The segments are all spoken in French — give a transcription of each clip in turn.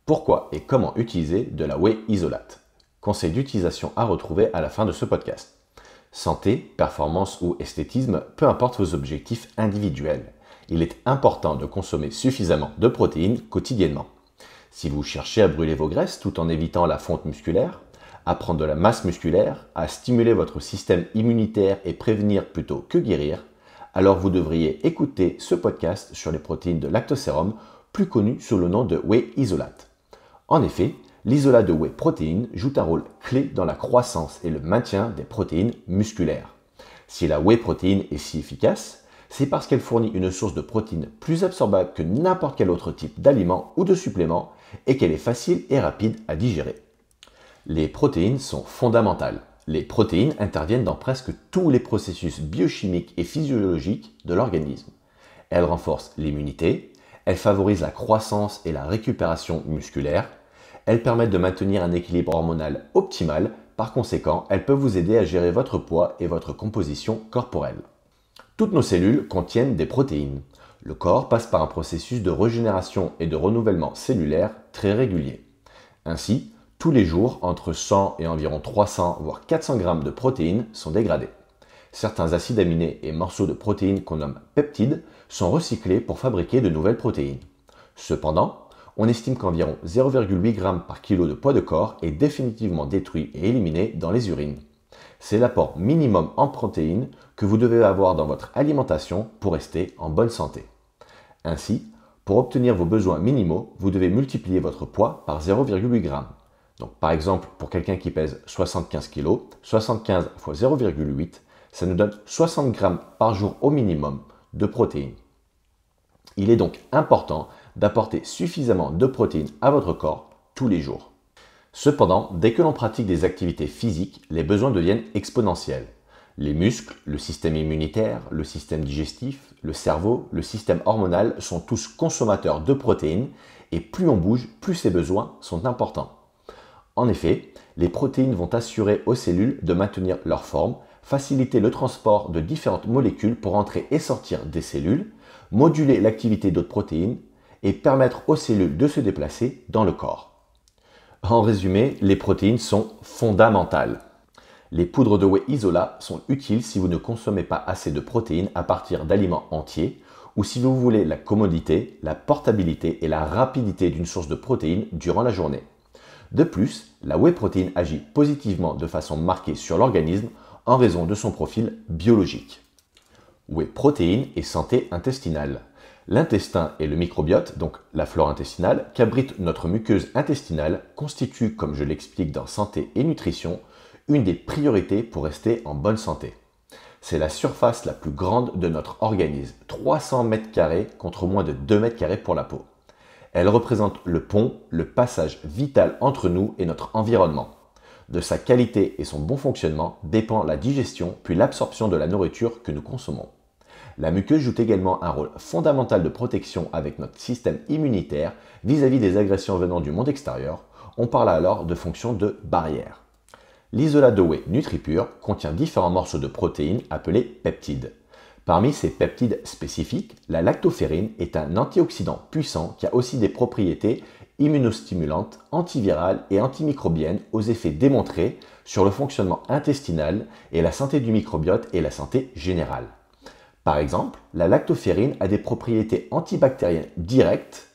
Pourquoi et comment utiliser de la whey isolate? Conseils d'utilisation à retrouver à la fin de ce podcast. Santé, performance ou esthétisme, peu importe vos objectifs individuels, il est important de consommer suffisamment de protéines quotidiennement. Si vous cherchez à brûler vos graisses tout en évitant la fonte musculaire, à prendre de la masse musculaire, à stimuler votre système immunitaire et prévenir plutôt que guérir, alors vous devriez écouter ce podcast sur les protéines de lactosérum, plus connu sous le nom de whey isolate. En effet, l'isolat de whey protéine joue un rôle clé dans la croissance et le maintien des protéines musculaires. Si la whey protéine est si efficace, c'est parce qu'elle fournit une source de protéines plus absorbable que n'importe quel autre type d'aliment ou de supplément et qu'elle est facile et rapide à digérer. Les protéines sont fondamentales. Les protéines interviennent dans presque tous les processus biochimiques et physiologiques de l'organisme. Elles renforcent l'immunité, elles favorisent la croissance et la récupération musculaire, elles permettent de maintenir un équilibre hormonal optimal, par conséquent, elles peuvent vous aider à gérer votre poids et votre composition corporelle. Toutes nos cellules contiennent des protéines. Le corps passe par un processus de régénération et de renouvellement cellulaire très régulier. Ainsi, tous les jours, entre 100 et environ 300 voire 400 grammes de protéines sont dégradés. Certains acides aminés et morceaux de protéines qu'on nomme peptides sont recyclés pour fabriquer de nouvelles protéines. Cependant, on estime qu'environ 0,8 g par kilo de poids de corps est définitivement détruit et éliminé dans les urines. C'est l'apport minimum en protéines que vous devez avoir dans votre alimentation pour rester en bonne santé. Ainsi, pour obtenir vos besoins minimaux, vous devez multiplier votre poids par 0,8 g. Donc par exemple, pour quelqu'un qui pèse 75 kg, 75 fois 0,8, ça nous donne 60 g par jour au minimum de protéines. Il est donc important d'apporter suffisamment de protéines à votre corps tous les jours. Cependant, dès que l'on pratique des activités physiques, les besoins deviennent exponentiels. Les muscles, le système immunitaire, le système digestif, le cerveau, le système hormonal sont tous consommateurs de protéines et plus on bouge, plus ces besoins sont importants. En effet, les protéines vont assurer aux cellules de maintenir leur forme, faciliter le transport de différentes molécules pour entrer et sortir des cellules, moduler l'activité d'autres protéines et permettre aux cellules de se déplacer dans le corps. En résumé, les protéines sont fondamentales. Les poudres de whey isolat sont utiles si vous ne consommez pas assez de protéines à partir d'aliments entiers ou si vous voulez la commodité, la portabilité et la rapidité d'une source de protéines durant la journée. De plus, la whey protéine agit positivement de façon marquée sur l'organisme en raison de son profil biologique. Whey protéine et santé intestinale. L'intestin et le microbiote, donc la flore intestinale, qu'abrite notre muqueuse intestinale, constituent, comme je l'explique dans Santé et Nutrition, une des priorités pour rester en bonne santé. C'est la surface la plus grande de notre organisme, 300 m² contre moins de 2 m² pour la peau. Elle représente le pont, le passage vital entre nous et notre environnement. De sa qualité et son bon fonctionnement dépend la digestion puis l'absorption de la nourriture que nous consommons. La muqueuse joue également un rôle fondamental de protection avec notre système immunitaire vis-à-vis des agressions venant du monde extérieur. On parle alors de fonction de barrière. L'isolat de whey NutriPure contient différents morceaux de protéines appelés peptides. Parmi ces peptides spécifiques, la lactoferrine est un antioxydant puissant qui a aussi des propriétés immunostimulantes, antivirales et antimicrobiennes aux effets démontrés sur le fonctionnement intestinal et la santé du microbiote et la santé générale. Par exemple, la lactoferrine a des propriétés antibactériennes directes,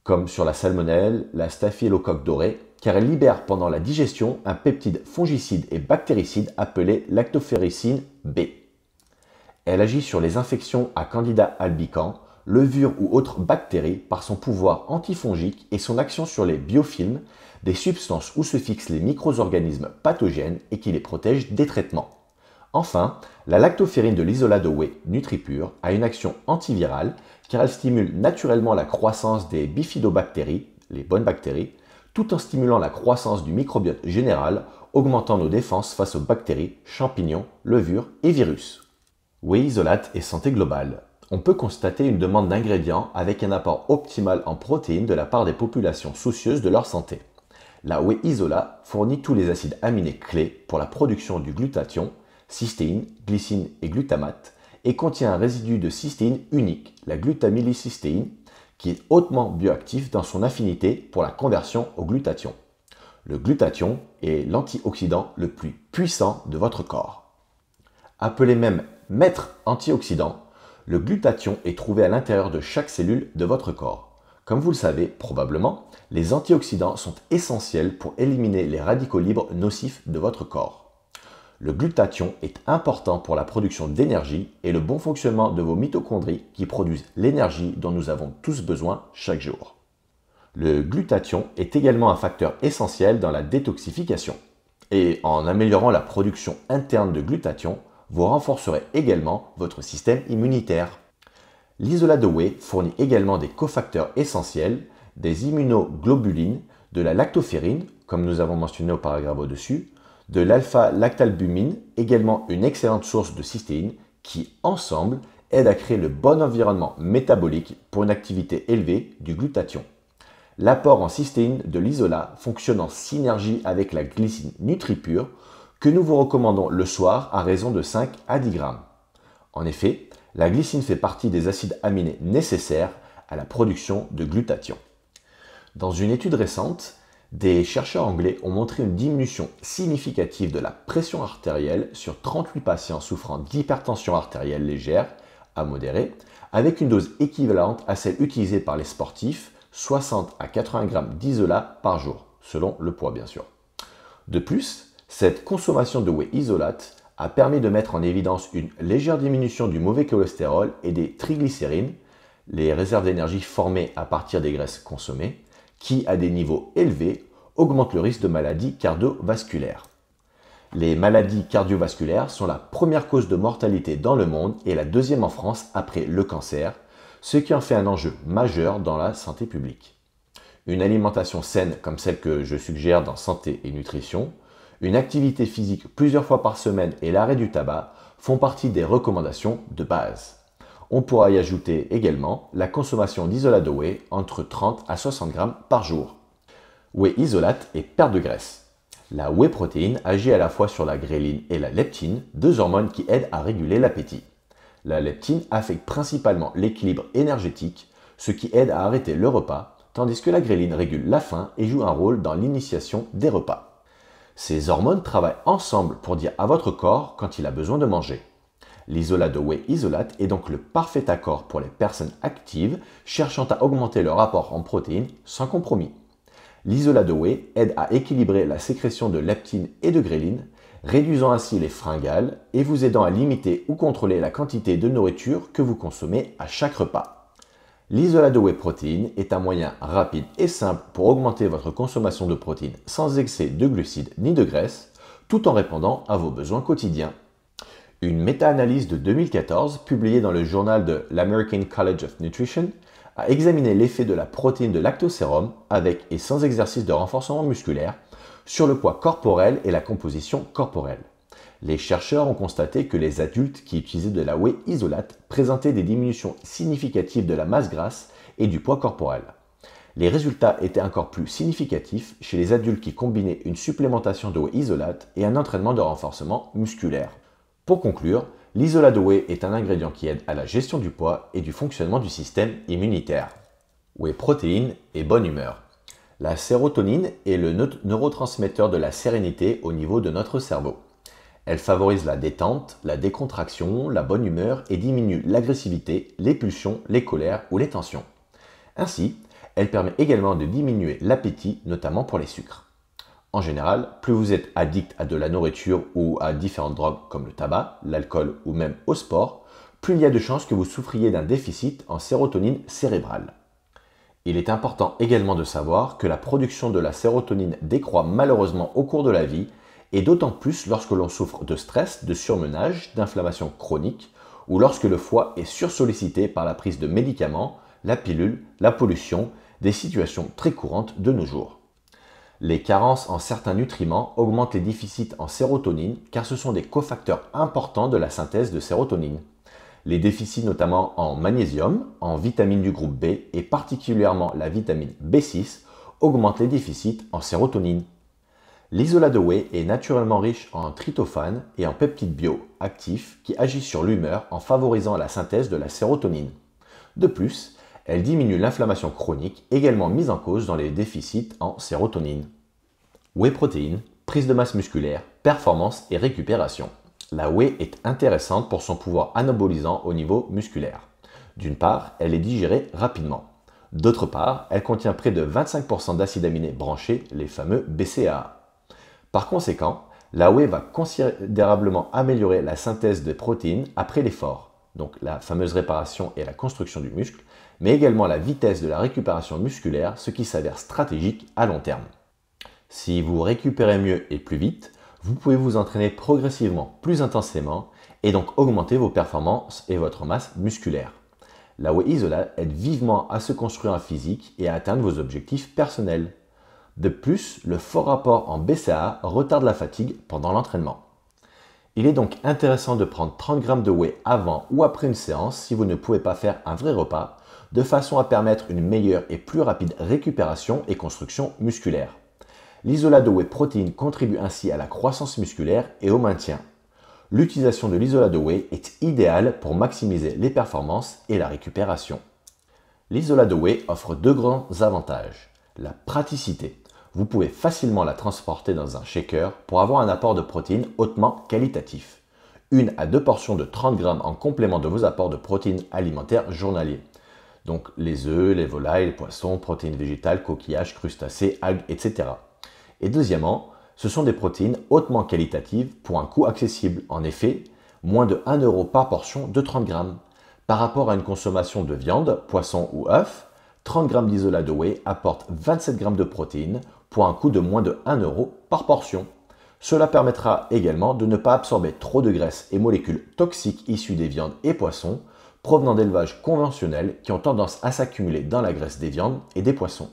comme sur la salmonelle, la staphylocoque dorée, car elle libère pendant la digestion un peptide fongicide et bactéricide appelé lactoferricine B. Elle agit sur les infections à Candida albicans, levures ou autres bactéries par son pouvoir antifongique et son action sur les biofilms, des substances où se fixent les micro-organismes pathogènes et qui les protègent des traitements. Enfin, la lactoferrine de l'isolat de whey NutriPure a une action antivirale car elle stimule naturellement la croissance des bifidobactéries, les bonnes bactéries, tout en stimulant la croissance du microbiote général, augmentant nos défenses face aux bactéries, champignons, levures et virus. Whey isolate et santé globale. On peut constater une demande d'ingrédients avec un apport optimal en protéines de la part des populations soucieuses de leur santé. La whey isolat fournit tous les acides aminés clés pour la production du glutathion, cystéine, glycine et glutamate, et contient un résidu de cystéine unique, la glutamylcystéine, qui est hautement bioactif dans son affinité pour la conversion au glutathion. Le glutathion est l'antioxydant le plus puissant de votre corps. Appelé même maître antioxydant, le glutathion est trouvé à l'intérieur de chaque cellule de votre corps. Comme vous le savez probablement, les antioxydants sont essentiels pour éliminer les radicaux libres nocifs de votre corps. Le glutathion est important pour la production d'énergie et le bon fonctionnement de vos mitochondries qui produisent l'énergie dont nous avons tous besoin chaque jour. Le glutathion est également un facteur essentiel dans la détoxification. Et en améliorant la production interne de glutathion, vous renforcerez également votre système immunitaire. L'isolat de whey fournit également des cofacteurs essentiels, des immunoglobulines, de la lactoferrine, comme nous avons mentionné au paragraphe au-dessus, de l'alpha-lactalbumine, également une excellente source de cystéine, qui, ensemble, aident à créer le bon environnement métabolique pour une activité élevée du glutathion. L'apport en cystéine de l'isolat fonctionne en synergie avec la glycine NutriPure, que nous vous recommandons le soir à raison de 5 à 10 grammes. En effet, la glycine fait partie des acides aminés nécessaires à la production de glutathion. Dans une étude récente, des chercheurs anglais ont montré une diminution significative de la pression artérielle sur 38 patients souffrant d'hypertension artérielle légère à modérée, avec une dose équivalente à celle utilisée par les sportifs, 60 à 80 grammes d'isolat par jour, selon le poids bien sûr. De plus, cette consommation de whey isolate a permis de mettre en évidence une légère diminution du mauvais cholestérol et des triglycérines, les réserves d'énergie formées à partir des graisses consommées, qui, à des niveaux élevés, augmentent le risque de maladies cardiovasculaires. Les maladies cardiovasculaires sont la première cause de mortalité dans le monde et la deuxième en France après le cancer, ce qui en fait un enjeu majeur dans la santé publique. Une alimentation saine comme celle que je suggère dans Santé et Nutrition, une activité physique plusieurs fois par semaine et l'arrêt du tabac font partie des recommandations de base. On pourra y ajouter également la consommation d'isolat de whey entre 30 à 60 grammes par jour. Whey isolate et perte de graisse. La whey protéine agit à la fois sur la gréline et la leptine, deux hormones qui aident à réguler l'appétit. La leptine affecte principalement l'équilibre énergétique, ce qui aide à arrêter le repas, tandis que la gréline régule la faim et joue un rôle dans l'initiation des repas. Ces hormones travaillent ensemble pour dire à votre corps quand il a besoin de manger. L'isolat de whey isolate est donc le parfait accord pour les personnes actives cherchant à augmenter leur apport en protéines sans compromis. L'isolat de whey aide à équilibrer la sécrétion de leptine et de gréline, réduisant ainsi les fringales et vous aidant à limiter ou contrôler la quantité de nourriture que vous consommez à chaque repas. L'isolat de whey protéine est un moyen rapide et simple pour augmenter votre consommation de protéines sans excès de glucides ni de graisse, tout en répondant à vos besoins quotidiens. Une méta-analyse de 2014, publiée dans le journal de l'American College of Nutrition, a examiné l'effet de la protéine de lactosérum avec et sans exercice de renforcement musculaire sur le poids corporel et la composition corporelle. Les chercheurs ont constaté que les adultes qui utilisaient de la whey isolate présentaient des diminutions significatives de la masse grasse et du poids corporel. Les résultats étaient encore plus significatifs chez les adultes qui combinaient une supplémentation de whey isolate et un entraînement de renforcement musculaire. Pour conclure, l'isolat de whey est un ingrédient qui aide à la gestion du poids et du fonctionnement du système immunitaire. Whey protéine et bonne humeur. La sérotonine est le neurotransmetteur de la sérénité au niveau de notre cerveau. Elle favorise la détente, la décontraction, la bonne humeur et diminue l'agressivité, les pulsions, les colères ou les tensions. Ainsi, elle permet également de diminuer l'appétit, notamment pour les sucres. En général, plus vous êtes addict à de la nourriture ou à différentes drogues comme le tabac, l'alcool ou même au sport, plus il y a de chances que vous souffriez d'un déficit en sérotonine cérébrale. Il est important également de savoir que la production de la sérotonine décroît malheureusement au cours de la vie et d'autant plus lorsque l'on souffre de stress, de surmenage, d'inflammation chronique ou lorsque le foie est sursollicité par la prise de médicaments, la pilule, la pollution, des situations très courantes de nos jours. Les carences en certains nutriments augmentent les déficits en sérotonine car ce sont des cofacteurs importants de la synthèse de sérotonine. Les déficits notamment en magnésium, en vitamines du groupe B et particulièrement la vitamine B6 augmentent les déficits en sérotonine. L'isolat de whey est naturellement riche en tryptophane et en peptides bioactifs qui agissent sur l'humeur en favorisant la synthèse de la sérotonine. De plus, Elle diminue l'inflammation chronique, également mise en cause dans les déficits en sérotonine. Whey protéine, prise de masse musculaire, performance et récupération. La whey est intéressante pour son pouvoir anabolisant au niveau musculaire. D'une part, elle est digérée rapidement. D'autre part, elle contient près de 25% d'acides aminés branchés, les fameux BCAA. Par conséquent, la whey va considérablement améliorer la synthèse des protéines après l'effort, donc la fameuse réparation et la construction du muscle, mais également la vitesse de la récupération musculaire, ce qui s'avère stratégique à long terme. Si vous récupérez mieux et plus vite, vous pouvez vous entraîner progressivement plus intensément et donc augmenter vos performances et votre masse musculaire. La whey isolate aide vivement à se construire un physique et à atteindre vos objectifs personnels. De plus, le fort rapport en BCAA retarde la fatigue pendant l'entraînement. Il est donc intéressant de prendre 30 g de whey avant ou après une séance si vous ne pouvez pas faire un vrai repas, de façon à permettre une meilleure et plus rapide récupération et construction musculaire. L'isolat de whey protéine contribue ainsi à la croissance musculaire et au maintien. L'utilisation de l'isolat de whey est idéale pour maximiser les performances et la récupération. L'isolat de whey offre deux grands avantages. La praticité. Vous pouvez facilement la transporter dans un shaker pour avoir un apport de protéines hautement qualitatif. 1 à 2 portions de 30 g en complément de vos apports de protéines alimentaires journaliers. Donc les œufs, les volailles, les poissons, protéines végétales, coquillages, crustacés, algues, etc. Et deuxièmement, ce sont des protéines hautement qualitatives pour un coût accessible. En effet, moins de 1 euro par portion de 30 g. Par rapport à une consommation de viande, poisson ou œuf, 30 g d'isolat de whey apporte 27 g de protéines pour un coût de moins de 1 euro par portion. Cela permettra également de ne pas absorber trop de graisses et molécules toxiques issues des viandes et poissons provenant d'élevages conventionnels qui ont tendance à s'accumuler dans la graisse des viandes et des poissons.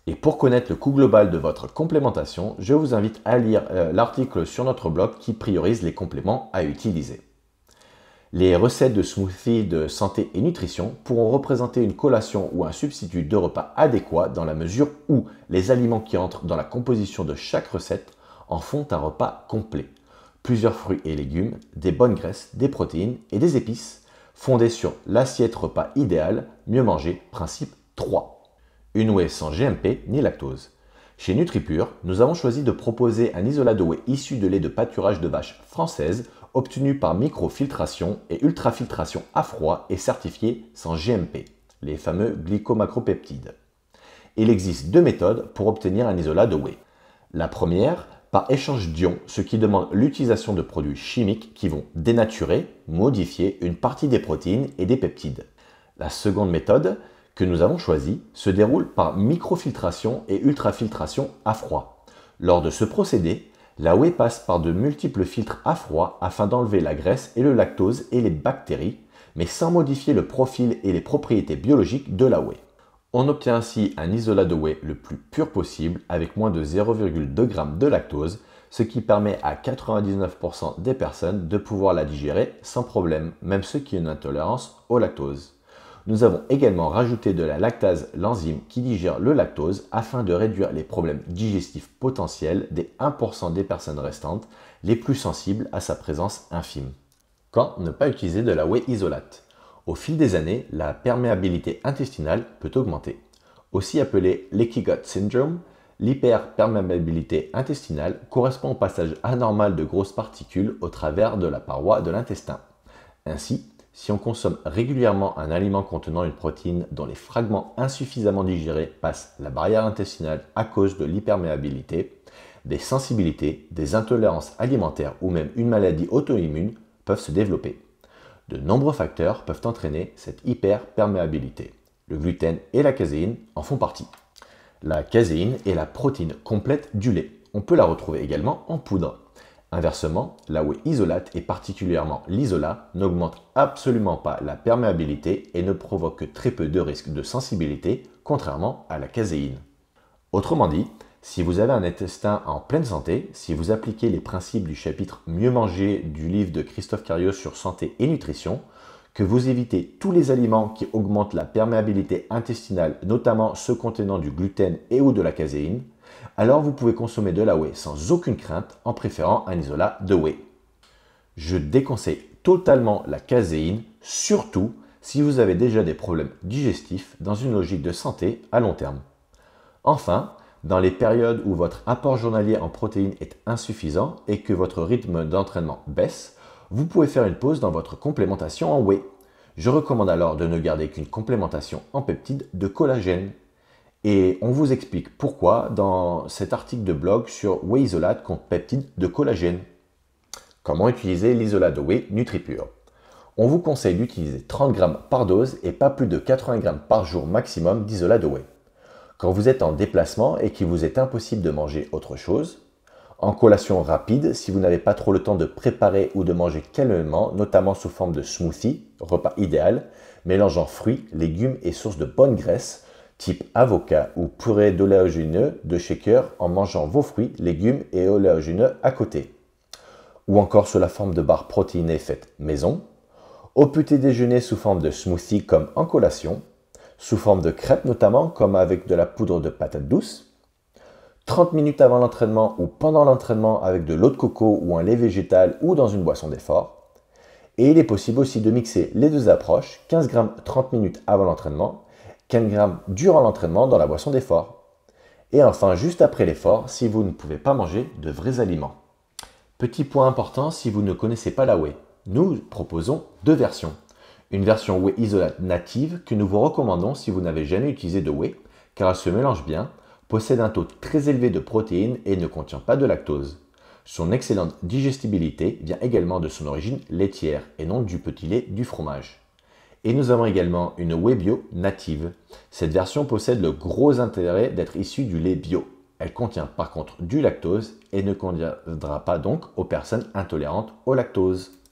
Et pour connaître le coût global de votre complémentation, je vous invite à lire l'article sur notre blog qui priorise les compléments à utiliser. Les recettes de smoothies de santé et nutrition pourront représenter une collation ou un substitut de repas adéquat dans la mesure où les aliments qui entrent dans la composition de chaque recette en font un repas complet. Plusieurs fruits et légumes, des bonnes graisses, des protéines et des épices, fondés sur l'assiette repas idéale, mieux manger, principe 3. Une whey sans GMP ni lactose. Chez NutriPure, nous avons choisi de proposer un isolat de whey issu de lait de pâturage de vache française, obtenu par microfiltration et ultrafiltration à froid et certifié sans GMP, les fameux glycomacropeptides. Il existe deux méthodes pour obtenir un isolat de whey. La première, par échange d'ions, ce qui demande l'utilisation de produits chimiques qui vont dénaturer, modifier une partie des protéines et des peptides. La seconde méthode, que nous avons choisi, se déroule par microfiltration et ultrafiltration à froid. Lors de ce procédé, la whey passe par de multiples filtres à froid afin d'enlever la graisse et le lactose et les bactéries, mais sans modifier le profil et les propriétés biologiques de la whey. On obtient ainsi un isolat de whey le plus pur possible avec moins de 0,2 g de lactose, ce qui permet à 99% des personnes de pouvoir la digérer sans problème, même ceux qui ont une intolérance au lactose. Nous avons également rajouté de la lactase, l'enzyme qui digère le lactose, afin de réduire les problèmes digestifs potentiels des 1% des personnes restantes les plus sensibles à sa présence infime. Quand ne pas utiliser de la whey isolate? Au fil des années, la perméabilité intestinale peut augmenter. Aussi appelée leaky gut syndrome, l'hyperperméabilité intestinale correspond au passage anormal de grosses particules au travers de la paroi de l'intestin. Ainsi, si on consomme régulièrement un aliment contenant une protéine dont les fragments insuffisamment digérés passent la barrière intestinale à cause de l'hyperméabilité, des sensibilités, des intolérances alimentaires ou même une maladie auto-immune peuvent se développer. De nombreux facteurs peuvent entraîner cette hyperperméabilité. Le gluten et la caséine en font partie. La caséine est la protéine complète du lait. On peut la retrouver également en poudre. Inversement, la whey isolate et particulièrement l'isolat n'augmente absolument pas la perméabilité et ne provoque que très peu de risques de sensibilité, contrairement à la caséine. Autrement dit, si vous avez un intestin en pleine santé, si vous appliquez les principes du chapitre Mieux manger du livre de Christophe Carios sur santé et nutrition, que vous évitez tous les aliments qui augmentent la perméabilité intestinale, notamment ceux contenant du gluten et ou de la caséine, alors vous pouvez consommer de la whey sans aucune crainte en préférant un isolat de whey. Je déconseille totalement la caséine, surtout si vous avez déjà des problèmes digestifs dans une logique de santé à long terme. Enfin, dans les périodes où votre apport journalier en protéines est insuffisant et que votre rythme d'entraînement baisse, vous pouvez faire une pause dans votre complémentation en whey. Je recommande alors de ne garder qu'une complémentation en peptides de collagène. Et on vous explique pourquoi dans cet article de blog sur whey isolate contre peptides de collagène. Comment utiliser l'isolate de whey NutriPure? On vous conseille d'utiliser 30 g par dose et pas plus de 80 g par jour maximum d'isolate de whey. Quand vous êtes en déplacement et qu'il vous est impossible de manger autre chose, en collation rapide si vous n'avez pas trop le temps de préparer ou de manger calmement, notamment sous forme de smoothie, repas idéal, mélangeant fruits, légumes et sources de bonne graisse, type avocat ou purée d'oléagineux de shaker en mangeant vos fruits, légumes et oléagineux à côté. Ou encore sous la forme de barres protéinées faites maison, au petit déjeuner sous forme de smoothie comme en collation, sous forme de crêpes notamment comme avec de la poudre de patate douce, 30 minutes avant l'entraînement ou pendant l'entraînement avec de l'eau de coco ou un lait végétal ou dans une boisson d'effort. Et il est possible aussi de mixer les deux approches, 15 g 30 minutes avant l'entraînement, 15 g durant l'entraînement dans la boisson d'effort. Et enfin, juste après l'effort, si vous ne pouvez pas manger de vrais aliments. Petit point important si vous ne connaissez pas la whey. Nous proposons deux versions. Une version whey isolate native que nous vous recommandons si vous n'avez jamais utilisé de whey, car elle se mélange bien, possède un taux très élevé de protéines et ne contient pas de lactose. Son excellente digestibilité vient également de son origine laitière et non du petit lait du fromage. Et nous avons également une whey bio native. Cette version possède le gros intérêt d'être issue du lait bio. Elle contient par contre du lactose et ne conviendra pas donc aux personnes intolérantes au lactose.